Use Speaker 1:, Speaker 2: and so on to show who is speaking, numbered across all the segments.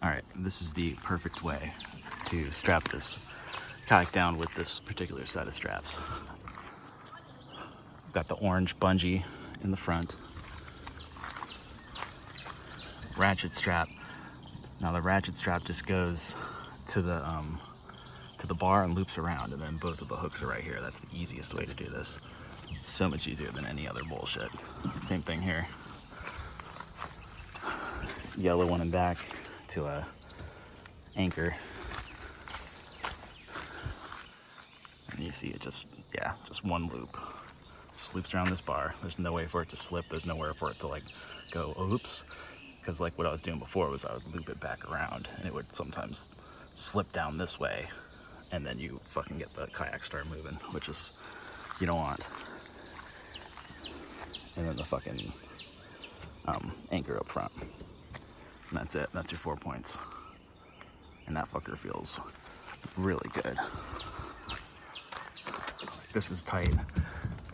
Speaker 1: All right, this is the perfect way to strap this kayak down with this particular set of straps. Got the orange bungee in the front, ratchet strap. Now the ratchet strap just goes to the bar and loops around, and then both of the hooks are right here. That's the easiest way to do this. So much easier than any other bullshit. Same thing here. Yellow one in back to a anchor. And you see it just one loop. Just loops around this bar. There's no way for it to slip. There's nowhere for it to like go, oops. Because like what I was doing before was I would loop it back around and it would sometimes slip down this way, and then you fucking get the kayak start moving, which is, you don't want. And then the fucking anchor up front. And that's it. That's your 4 points. And that fucker feels really good. This is tight.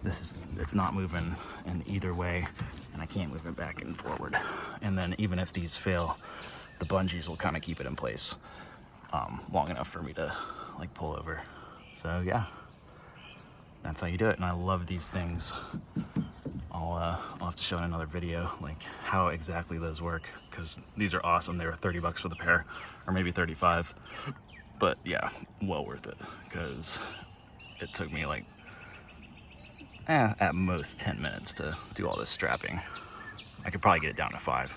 Speaker 1: It's not moving in either way, and I can't move it back and forward. And then even if these fail, the bungees will kind of keep it in place long enough for me to like pull over. So yeah, that's how you do it. And I love these things. I'll have to show in another video like how exactly those work, because these are awesome. They were 30 bucks for the pair, or maybe 35, but yeah, well worth it, because it took me like at most 10 minutes to do all this strapping. I could probably get it down to 5.